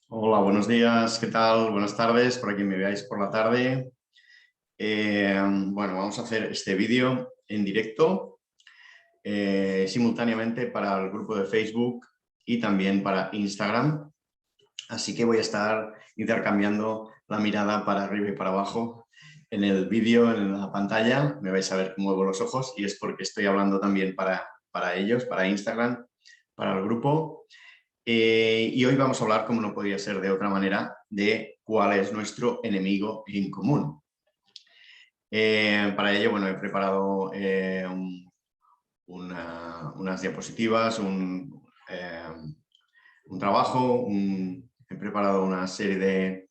Hola, buenos días, ¿qué tal? Buenas tardes, por aquí me veáis por la tarde. Bueno, vamos a hacer este vídeo en directo, simultáneamente para el grupo de Facebook y también para Instagram. Así que voy a estar intercambiando la mirada para arriba y para abajo en el vídeo, en la pantalla. Me vais a ver cómo muevo los ojos y es porque estoy hablando también para ellos, para Instagram, para el grupo. Y hoy vamos a hablar, como no podía ser de otra manera, de cuál es nuestro enemigo en común. Para ello, bueno, he preparado unas diapositivas, un trabajo, he preparado una serie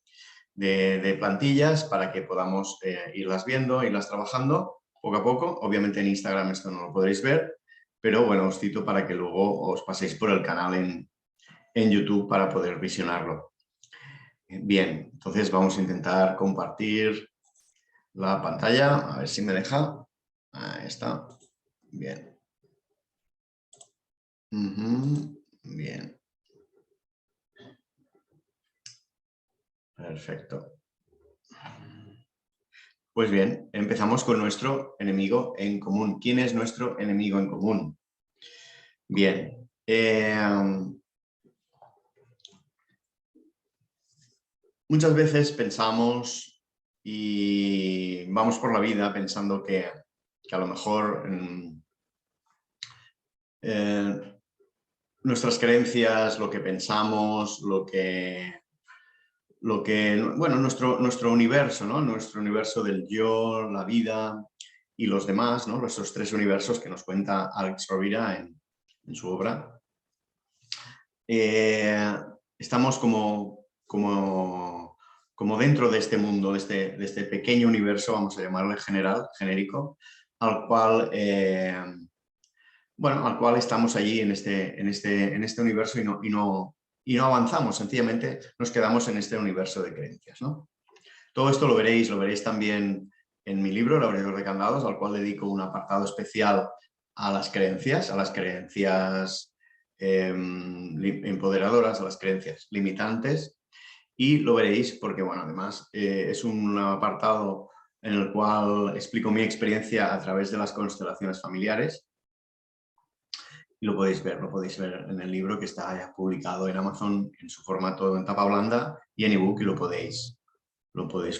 de plantillas para que podamos irlas viendo, irlas trabajando poco a poco. Obviamente en Instagram esto no lo podréis ver, pero bueno, os cito para que luego os paséis por el canal en YouTube para poder visionarlo. Bien, entonces vamos a intentar compartir la pantalla, a ver si me deja. Ahí está. Bien. Bien. Perfecto. Pues bien, empezamos con nuestro enemigo en común. ¿Quién es nuestro enemigo en común? Bien. Muchas veces pensamos y vamos por la vida pensando que a lo mejor nuestras creencias, lo que pensamos, bueno, nuestro universo, ¿no? Nuestro universo del yo, la vida y los demás, ¿no? Esos tres universos que nos cuenta Alex Rovira en su obra. Estamos como dentro de este mundo, de este pequeño universo, vamos a llamarlo general, genérico, al cual, bueno, al cual estamos allí en este universo y no avanzamos, sencillamente nos quedamos en este universo de creencias, ¿no? Todo esto lo veréis también en mi libro, El abridor de candados, al cual dedico un apartado especial a las creencias empoderadoras, a las creencias limitantes, y lo veréis porque, bueno, además es un apartado en el cual explico mi experiencia a través de las constelaciones familiares. Y lo podéis ver en el libro que está ya publicado en Amazon en su formato en tapa blanda y en ebook, y lo podéis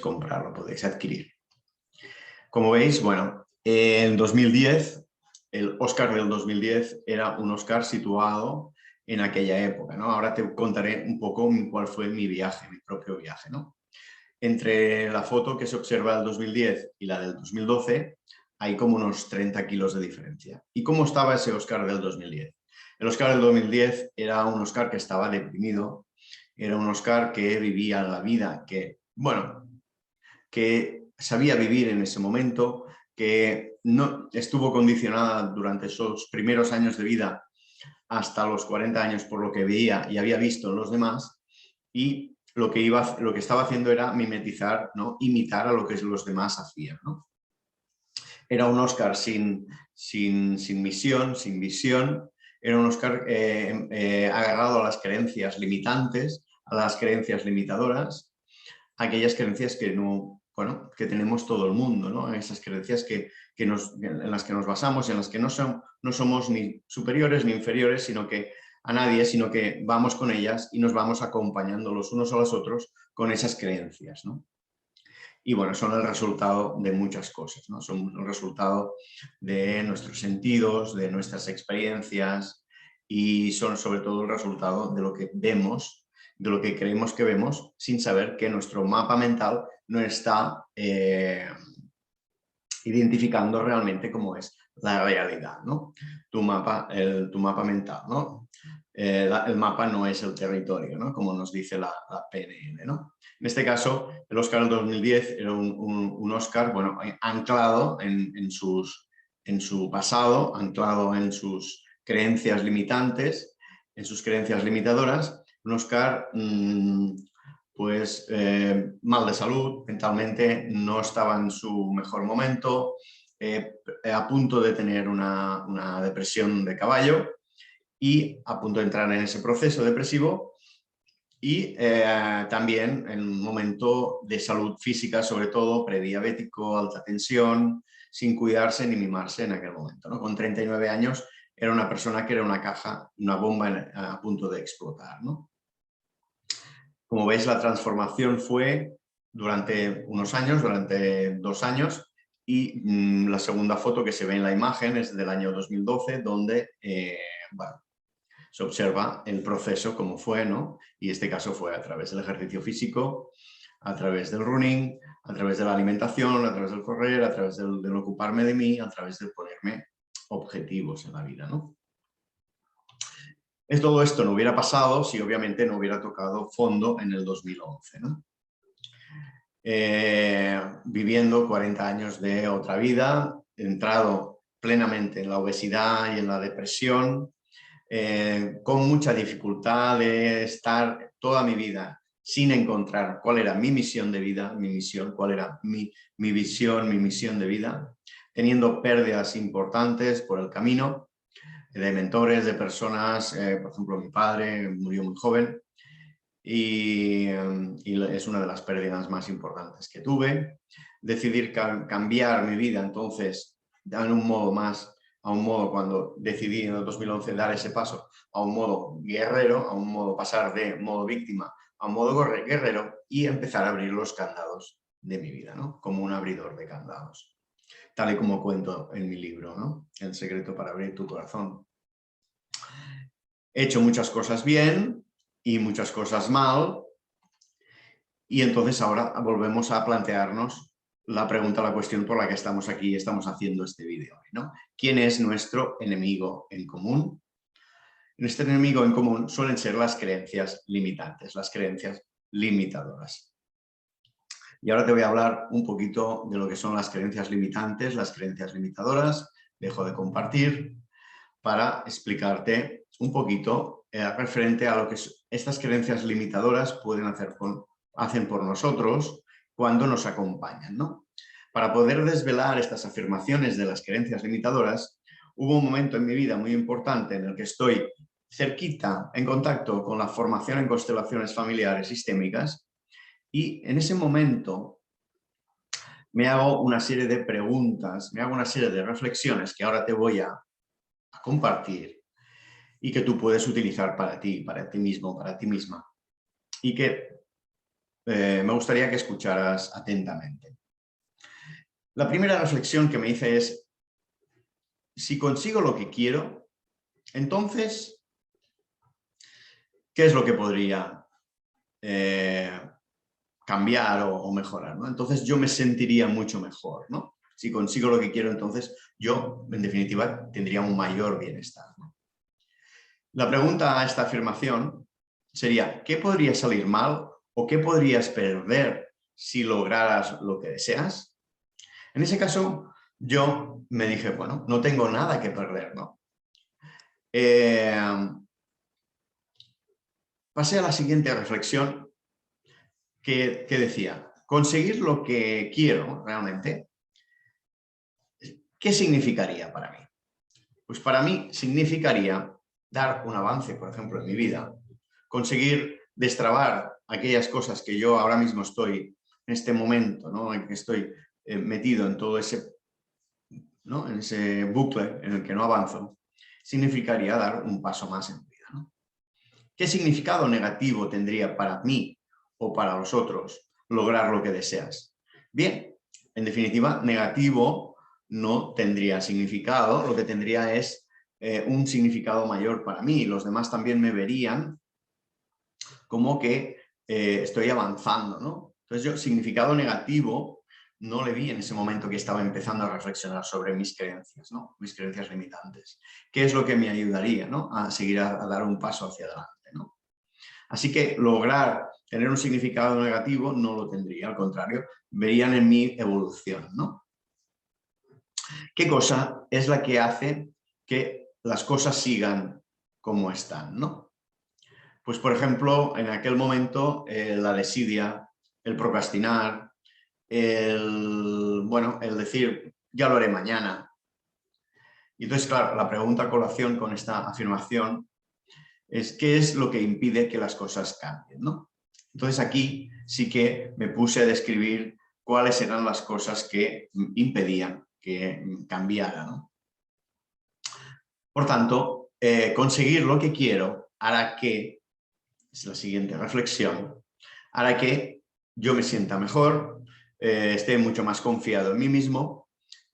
comprar, lo podéis adquirir. Como veis, bueno, en 2010, el Oscar del 2010 era un Oscar situado en aquella época, ¿no? Ahora te contaré un poco cuál fue mi viaje, mi propio viaje, ¿no? Entre la foto que se observa del 2010 y la del 2012 hay como unos 30 kilos de diferencia. ¿Y cómo estaba ese Oscar del 2010? El Oscar del 2010 era un Oscar que estaba deprimido, era un Oscar que vivía la vida, que, bueno, que sabía vivir en ese momento, que no estuvo condicionada durante esos primeros años de vida hasta los 40 años por lo que veía y había visto en los demás, y lo que estaba haciendo era mimetizar, ¿no? Imitar a lo que los demás hacían, ¿no? Era un Oscar sin misión, sin visión, era un Oscar agarrado a las creencias limitantes, a las creencias limitadoras, aquellas creencias que no, bueno, que tenemos todo el mundo, ¿no? Esas creencias en las que nos basamos, en las que no somos ni superiores ni inferiores, sino que a nadie, sino que vamos con ellas y nos vamos acompañando los unos a los otros con esas creencias, ¿no? Y bueno, son el resultado de muchas cosas, ¿no? Son el resultado de nuestros sentidos, de nuestras experiencias, y son sobre todo el resultado de lo que vemos, de lo que creemos que vemos, sin saber que nuestro mapa mental no está identificando realmente cómo es la realidad, ¿no? Tu mapa mental, ¿no? El mapa no es el territorio, ¿no? Como nos dice la PNL, ¿no? En este caso, el Oscar del 2010 era un Oscar, bueno, anclado en su pasado, anclado en sus creencias limitantes, en sus creencias limitadoras, un Oscar pues mal de salud, mentalmente no estaba en su mejor momento, a punto de tener una depresión de caballo y a punto de entrar en ese proceso depresivo, Y también en un momento de salud física, sobre todo prediabético, alta tensión, sin cuidarse ni mimarse en aquel momento, ¿no? Con 39 años era una persona que era una caja, una bomba a punto de explotar, ¿no? Como veis, la transformación fue durante unos años, durante 2 años, y la segunda foto que se ve en la imagen es del año 2012, donde bueno, se observa el proceso como fue, ¿no? Y este caso fue a través del ejercicio físico, a través del running, a través de la alimentación, a través del correr, a través del ocuparme de mí, a través de ponerme objetivos en la vida, ¿no? Todo esto no hubiera pasado si obviamente no hubiera tocado fondo en el 2011, ¿no? Viviendo 40 años de otra vida, entrado plenamente en la obesidad y en la depresión, con mucha dificultad de estar toda mi vida sin encontrar cuál era mi misión de vida, mi misión, cuál era mi visión, mi misión de vida, teniendo pérdidas importantes por el camino, de mentores, de personas, por ejemplo, mi padre murió muy joven y es una de las pérdidas más importantes que tuve. Decidir cambiar mi vida, entonces, a un modo cuando decidí en el 2011 dar ese paso, a un modo guerrero, a un modo pasar de modo víctima a un modo guerrero y empezar a abrir los candados de mi vida, ¿no? Como un abridor de candados, tal y como cuento en mi libro, ¿no? El secreto para abrir tu corazón. He hecho muchas cosas bien y muchas cosas mal, y entonces ahora volvemos a plantearnos la pregunta, la cuestión por la que estamos aquí y estamos haciendo este vídeo, ¿no? ¿Quién es nuestro enemigo en común? Nuestro enemigo en común suelen ser las creencias limitantes, las creencias limitadoras. Y ahora te voy a hablar un poquito de lo que son las creencias limitantes, las creencias limitadoras. Dejo de compartir para explicarte un poquito referente a lo que estas creencias limitadoras pueden hacen por nosotros cuando nos acompañan, ¿no? Para poder desvelar estas afirmaciones de las creencias limitadoras, hubo un momento en mi vida muy importante en el que estoy cerquita, en contacto con la formación en constelaciones familiares sistémicas, y en ese momento me hago una serie de preguntas, me hago una serie de reflexiones que ahora te voy a compartir y que tú puedes utilizar para ti mismo, para ti misma. Y que me gustaría que escucharas atentamente. La primera reflexión que me hice es, si consigo lo que quiero, entonces, ¿qué es lo que podría cambiar o mejorar, ¿no? Entonces yo me sentiría mucho mejor, ¿no? Si consigo lo que quiero, entonces yo, en definitiva, tendría un mayor bienestar, ¿no? La pregunta a esta afirmación sería, ¿qué podría salir mal o qué podrías perder si lograras lo que deseas? En ese caso, yo me dije, bueno, no tengo nada que perder, ¿no? Pasé a la siguiente reflexión que decía, conseguir lo que quiero realmente, ¿qué significaría para mí? Pues para mí significaría dar un avance, por ejemplo, en mi vida, conseguir destrabar aquellas cosas que yo ahora mismo estoy, en este momento, ¿no? En que estoy metido en todo ese, ¿no? En ese bucle en el que no avanzo, significaría dar un paso más en mi vida, ¿no? ¿Qué significado negativo tendría para mí o para los otros lograr lo que deseas? Bien, en definitiva, negativo no tendría significado, lo que tendría es un significado mayor para mí. Los demás también me verían como que estoy avanzando, ¿no? Entonces yo significado negativo no le vi en ese momento que estaba empezando a reflexionar sobre mis creencias, ¿no? Mis creencias limitantes. ¿Qué es lo que me ayudaría, ¿no? A seguir a dar un paso hacia adelante, ¿no? Así que lograr tener un significado negativo no lo tendría, al contrario, verían en mi evolución, ¿no? ¿Qué cosa es la que hace que las cosas sigan como están, ¿no? Pues, por ejemplo, en aquel momento, la desidia, el procrastinar, el decir, ya lo haré mañana. Y entonces, claro, la pregunta a colación con esta afirmación es qué es lo que impide que las cosas cambien, ¿no? Entonces aquí sí que me puse a describir cuáles eran las cosas que impedían que cambiara, ¿no? Por tanto, conseguir lo que quiero hará que, es la siguiente reflexión, hará que yo me sienta mejor, esté mucho más confiado en mí mismo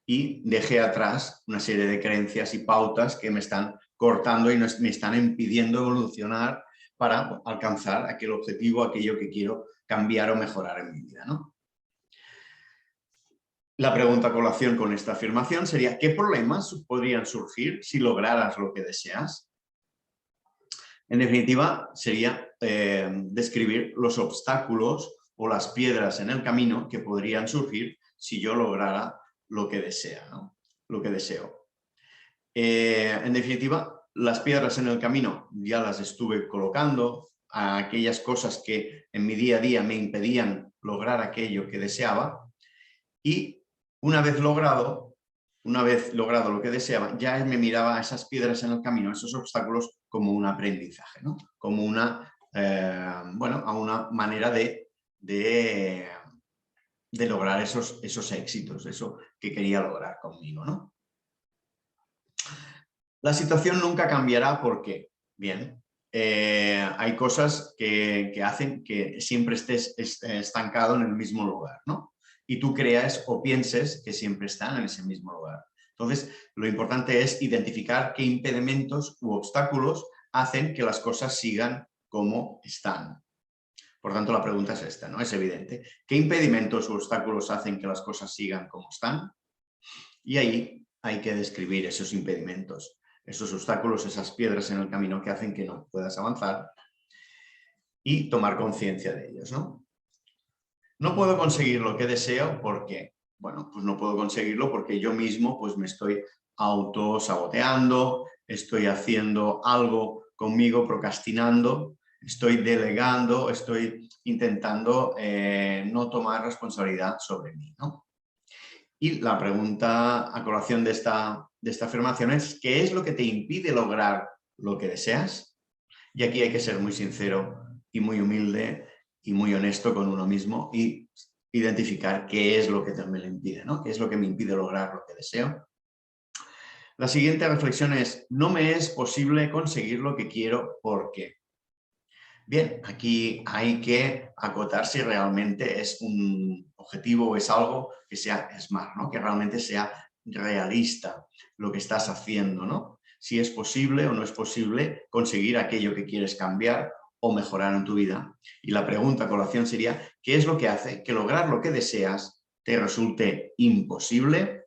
y deje atrás una serie de creencias y pautas que me están cortando y me están impidiendo evolucionar para alcanzar aquel objetivo, aquello que quiero cambiar o mejorar en mi vida, ¿no? La pregunta a colación con esta afirmación sería: ¿qué problemas podrían surgir si lograras lo que deseas? En definitiva, sería describir los obstáculos o las piedras en el camino que podrían surgir si yo lograra lo que desea, ¿no? Lo que deseo. En definitiva, las piedras en el camino ya las estuve colocando, a aquellas cosas que en mi día a día me impedían lograr aquello que deseaba, y una vez logrado lo que deseaba, ya me miraba a esas piedras en el camino, esos obstáculos, como un aprendizaje, ¿no? Como una, bueno, a una manera de lograr esos éxitos, eso que quería lograr conmigo, ¿no? La situación nunca cambiará porque, bien, hay cosas que hacen que siempre estés estancado en el mismo lugar, ¿no? Y tú creas o pienses que siempre están en ese mismo lugar. Entonces, lo importante es identificar qué impedimentos u obstáculos hacen que las cosas sigan como están. Por tanto, la pregunta es esta, ¿no? Es evidente. ¿Qué impedimentos u obstáculos hacen que las cosas sigan como están? Y ahí hay que describir esos impedimentos, esos obstáculos, esas piedras en el camino que hacen que no puedas avanzar, y tomar conciencia de ellos, ¿no? No puedo conseguir lo que deseo porque, bueno, pues no puedo conseguirlo porque yo mismo pues me estoy autosaboteando, estoy haciendo algo conmigo, procrastinando, estoy delegando, estoy intentando no tomar responsabilidad sobre mí, ¿no? Y la pregunta a colación de esta afirmación es: ¿qué es lo que te impide lograr lo que deseas? Y aquí hay que ser muy sincero y muy humilde y muy honesto con uno mismo y identificar qué es lo que me lo impide, ¿no? ¿Qué es lo que me impide lograr lo que deseo? La siguiente reflexión es: no me es posible conseguir lo que quiero, ¿por qué? Bien, aquí hay que acotar si realmente es un objetivo o es algo que sea SMART, ¿no? Que realmente sea realista lo que estás haciendo, ¿no? Si es posible o no es posible conseguir aquello que quieres cambiar o mejorar en tu vida. Y la pregunta a colación sería: ¿qué es lo que hace que lograr lo que deseas te resulte imposible?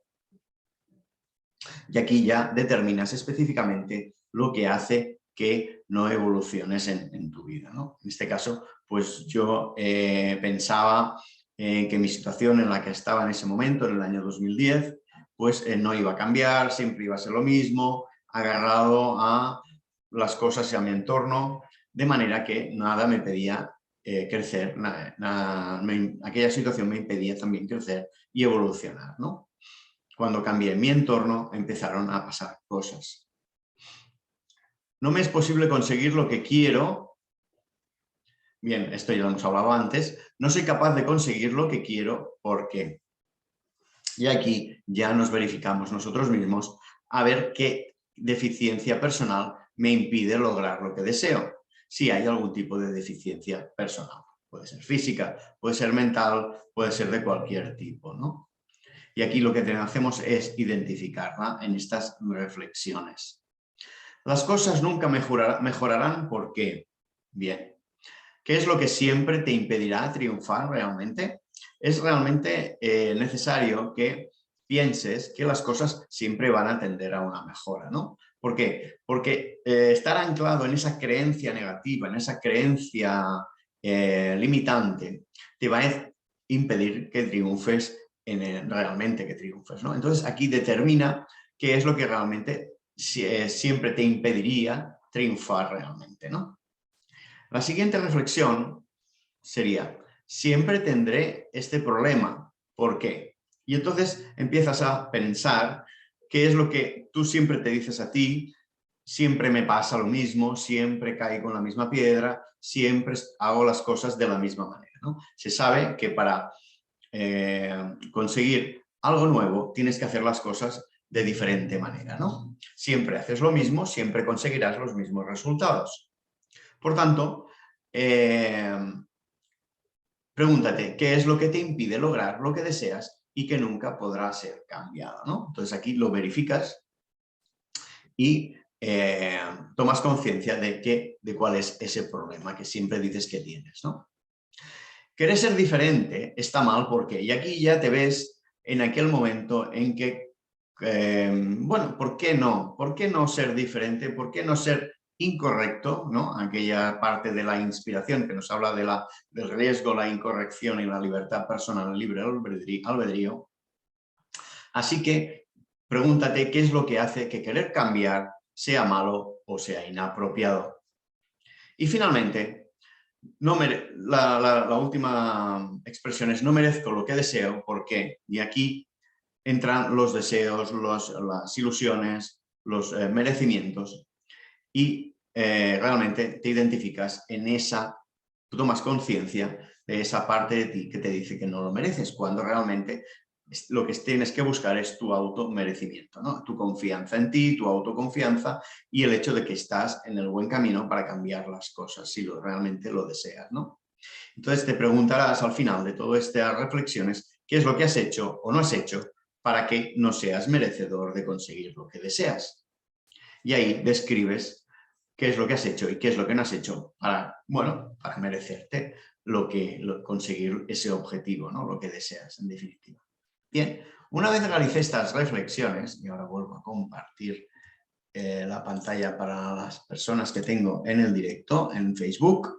Y aquí ya determinas específicamente lo que hace que no evoluciones en tu vida, ¿no? En este caso, pues yo pensaba que mi situación en la que estaba en ese momento, en el año 2010, pues no iba a cambiar, siempre iba a ser lo mismo, agarrado a las cosas y a mi entorno, de manera que nada me pedía crecer, aquella situación me impedía también crecer y evolucionar, ¿no? Cuando cambié mi entorno, empezaron a pasar cosas. No me es posible conseguir lo que quiero. Bien, esto ya lo hemos hablado antes. No soy capaz de conseguir lo que quiero, ¿por qué? Y aquí ya nos verificamos nosotros mismos a ver qué deficiencia personal me impide lograr lo que deseo. Si hay algún tipo de deficiencia personal. Puede ser física, puede ser mental, puede ser de cualquier tipo, ¿no? Y aquí lo que hacemos es identificarla en estas reflexiones. Las cosas nunca mejorarán, ¿por qué? Bien, ¿qué es lo que siempre te impedirá triunfar realmente? Es realmente necesario que pienses que las cosas siempre van a tender a una mejora, ¿no? ¿Por qué? Porque estar anclado en esa creencia negativa, en esa creencia limitante, te va a impedir que triunfes realmente, que triunfes, ¿no? Entonces aquí determina qué es lo que realmente siempre te impediría triunfar realmente, ¿no? La siguiente reflexión sería: siempre tendré este problema, ¿por qué? Y entonces empiezas a pensar qué es lo que tú siempre te dices a ti siempre me pasa lo mismo, siempre caigo en la misma piedra, siempre hago las cosas de la misma manera, ¿no? Se sabe que para conseguir algo nuevo tienes que hacer las cosas de diferente manera, ¿no? Siempre haces lo mismo, siempre conseguirás los mismos resultados. Por tanto, pregúntate, ¿qué es lo que te impide lograr lo que deseas y que nunca podrá ser cambiado, ¿no? Entonces aquí lo verificas y tomas conciencia de cuál es ese problema que siempre dices que tienes, ¿no? Querer ser diferente está mal porque, y aquí ya te ves en aquel momento en que, bueno, ¿por qué no? ¿Por qué no ser diferente? ¿Por qué no ser incorrecto? ¿No? Aquella parte de la inspiración que nos habla del riesgo, la incorrección y la libertad personal, el libre albedrío. Así que pregúntate qué es lo que hace que querer cambiar sea malo o sea inapropiado. Y finalmente, la última expresión es no merezco lo que deseo porque, y aquí entran los deseos, las ilusiones, los merecimientos y realmente te identificas en esa, tú tomas conciencia de esa parte de ti que te dice que no lo mereces, cuando realmente lo que tienes que buscar es tu automerecimiento, ¿no? Tu confianza en ti, tu autoconfianza y el hecho de que estás en el buen camino para cambiar las cosas, si realmente lo deseas, ¿no? Entonces te preguntarás al final de todas estas reflexiones qué es lo que has hecho o no has hecho para que no seas merecedor de conseguir lo que deseas. Y ahí describes qué es lo que has hecho y qué es lo que no has hecho para, bueno, para merecerte conseguir ese objetivo, ¿no? Lo que deseas, en definitiva. Bien, una vez realicé estas reflexiones, y ahora vuelvo a compartir la pantalla para las personas que tengo en el directo, en Facebook.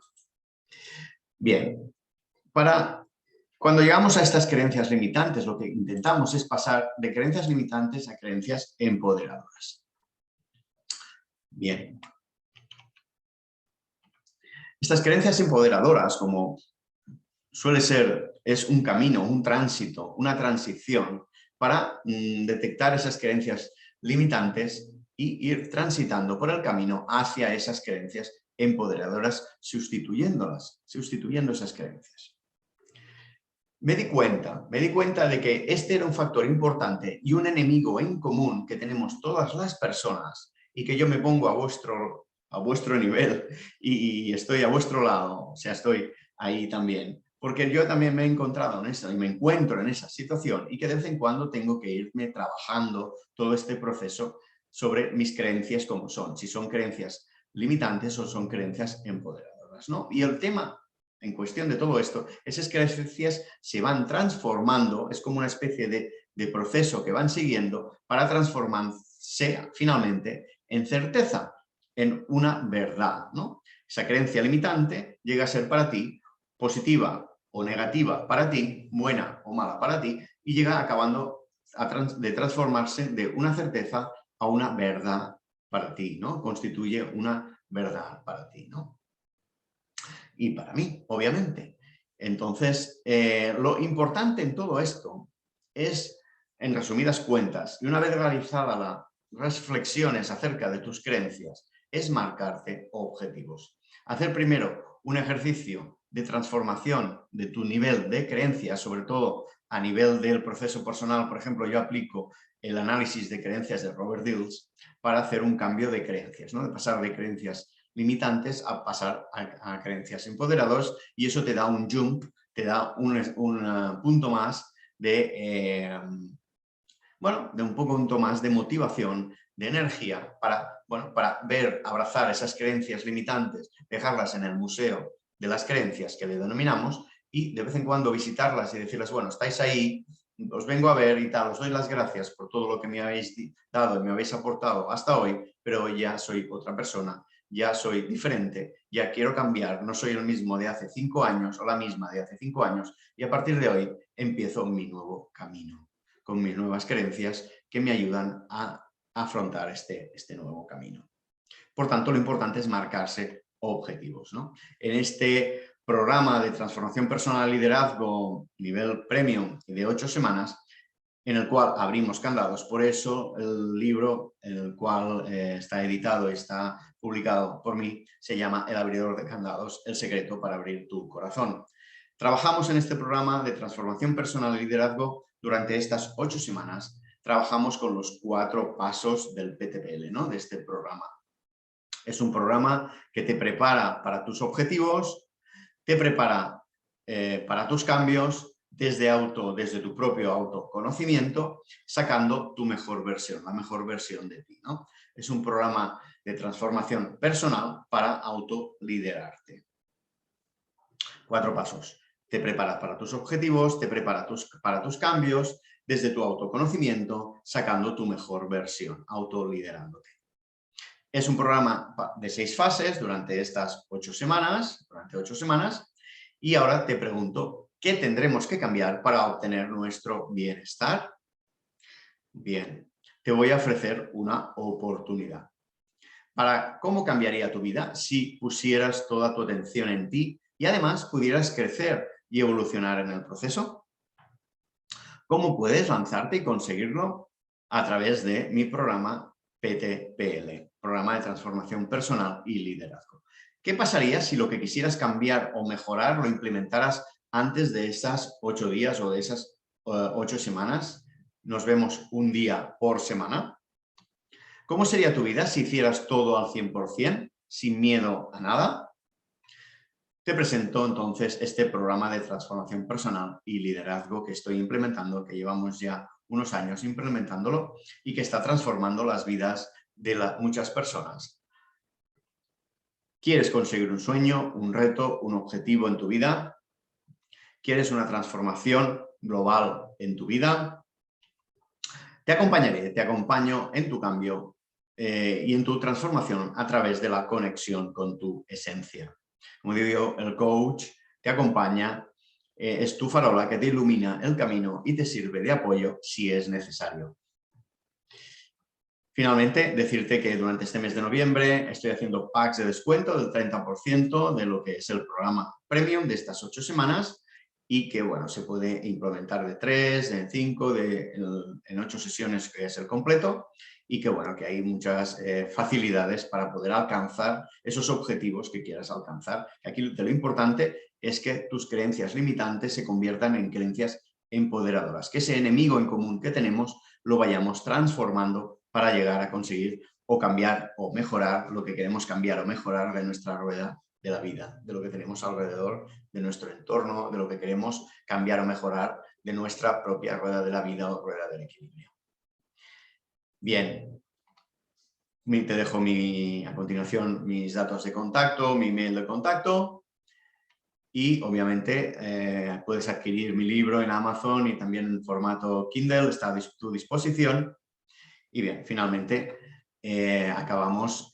Bien, cuando llegamos a estas creencias limitantes, lo que intentamos es pasar de creencias limitantes a creencias empoderadoras. Bien. Estas creencias empoderadoras, como suele ser, es un camino, un tránsito, una transición para detectar esas creencias limitantes y ir transitando por el camino hacia esas creencias empoderadoras, sustituyendo esas creencias. Me di cuenta de que este era un factor importante y un enemigo en común que tenemos todas las personas y que yo me pongo a vuestro nivel y estoy a vuestro lado, o sea, estoy ahí también. Porque yo también me he encontrado en eso y me encuentro en esa situación y que de vez en cuando tengo que irme trabajando todo este proceso sobre mis creencias como son, si son creencias limitantes o son creencias empoderadoras, ¿no? Y el tema en cuestión de todo esto, esas creencias se van transformando, es como una especie de proceso que van siguiendo para transformarse finalmente en certeza, en una verdad, ¿no? Esa creencia limitante llega a ser para ti positiva o negativa para ti, buena o mala para ti, y llega acabando de transformarse de una certeza a una verdad para ti, ¿no? Constituye una verdad para ti, ¿no? Y para mí, obviamente. Entonces, lo importante en todo esto es, en resumidas cuentas, y una vez realizadas las reflexiones acerca de tus creencias, es marcarte objetivos. Hacer primero un ejercicio de transformación de tu nivel de creencias, sobre todo a nivel del proceso personal. Por ejemplo, yo aplico el análisis de creencias de Robert Dills para hacer un cambio de creencias, ¿no? De pasar de creencias limitantes a pasar a creencias empoderadoras, y eso te da un jump, te da un punto más de, bueno, de un punto más de motivación, de energía para, bueno, para abrazar esas creencias limitantes, dejarlas en el museo de las creencias que le denominamos y de vez en cuando visitarlas y decirles, bueno, estáis ahí, os vengo a ver y tal, os doy las gracias por todo lo que me habéis dado y me habéis aportado hasta hoy, pero hoy ya soy otra persona, ya soy diferente, ya quiero cambiar, no soy el mismo de hace 5 años o la misma de hace 5 años y a partir de hoy empiezo mi nuevo camino, con mis nuevas creencias que me ayudan a afrontar este nuevo camino. Por tanto, lo importante es marcarse objetivos, ¿no? En este programa de transformación personal y liderazgo nivel premium de 8 semanas, en el cual abrimos candados. Por eso el libro en el cual está editado y está publicado por mí se llama El abridor de candados, el secreto para abrir tu corazón. Trabajamos en este programa de transformación personal y liderazgo durante estas 8 semanas. Trabajamos con los 4 pasos del PTPL, ¿no? De este programa. Es un programa que te prepara para tus objetivos, te prepara para tus cambios desde tu propio autoconocimiento, sacando tu mejor versión, la mejor versión de ti, ¿no? Es un programa de transformación personal para autoliderarte. 4 pasos. Te prepara para tus objetivos, te prepara para tus cambios, desde tu autoconocimiento, sacando tu mejor versión, autoliderándote. Es un programa de 6 fases durante estas 8 semanas, y ahora te pregunto, ¿qué tendremos que cambiar para obtener nuestro bienestar? Bien, te voy a ofrecer una oportunidad. ¿Cómo cambiaría tu vida si pusieras toda tu atención en ti y además pudieras crecer y evolucionar en el proceso? ¿Cómo puedes lanzarte y conseguirlo? A través de mi programa PTPL, Programa de Transformación Personal y Liderazgo. ¿Qué pasaría si lo que quisieras cambiar o mejorar lo implementaras antes de esas 8 días o de esas 8 semanas? Nos vemos un día por semana. ¿Cómo sería tu vida si hicieras todo al 100%, sin miedo a nada? Te presento entonces este programa de transformación personal y liderazgo que estoy implementando, que llevamos ya unos años implementándolo y que está transformando las vidas de muchas personas. ¿Quieres conseguir un sueño, un reto, un objetivo en tu vida? ¿Quieres una transformación global en tu vida? Te acompañaré, te acompaño en tu cambio y en tu transformación a través de la conexión con tu esencia. Como digo, el coach te acompaña, es tu farola que te ilumina el camino y te sirve de apoyo si es necesario. Finalmente, decirte que durante este mes de noviembre estoy haciendo packs de descuento del 30% de lo que es el programa Premium de estas 8 semanas y que, bueno, se puede implementar de 3, de 5, en 8 sesiones, que es el completo, y que, bueno, que hay muchas facilidades para poder alcanzar esos objetivos que quieras alcanzar. Aquí lo importante es que tus creencias limitantes se conviertan en creencias empoderadoras, que ese enemigo en común que tenemos lo vayamos transformando para llegar a conseguir o cambiar o mejorar lo que queremos cambiar o mejorar de nuestra rueda de la vida, de lo que tenemos alrededor, de nuestro entorno, de lo que queremos cambiar o mejorar de nuestra propia rueda de la vida o rueda del equilibrio. Bien, te dejo a continuación mis datos de contacto, mi email de contacto y obviamente puedes adquirir mi libro en Amazon y también en formato Kindle, está a tu disposición. Y bien, finalmente dejo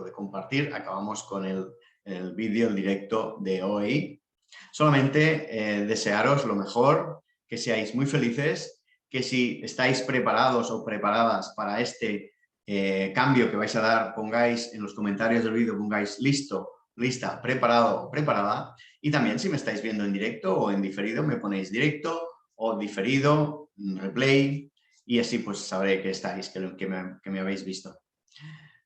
de compartir, acabamos con el vídeo, el directo de hoy. Solamente desearos lo mejor, que seáis muy felices, que si estáis preparados o preparadas para este cambio que vais a dar, pongáis en los comentarios del vídeo, pongáis listo, lista, preparado o preparada. Y también si me estáis viendo en directo o en diferido, me ponéis directo o diferido, replay, y así pues sabré que estáis, que me habéis visto.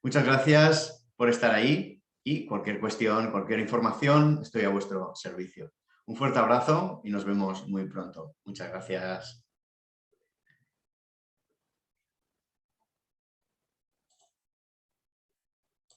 Muchas gracias por estar ahí y cualquier cuestión, cualquier información, estoy a vuestro servicio. Un fuerte abrazo y nos vemos muy pronto. Muchas gracias.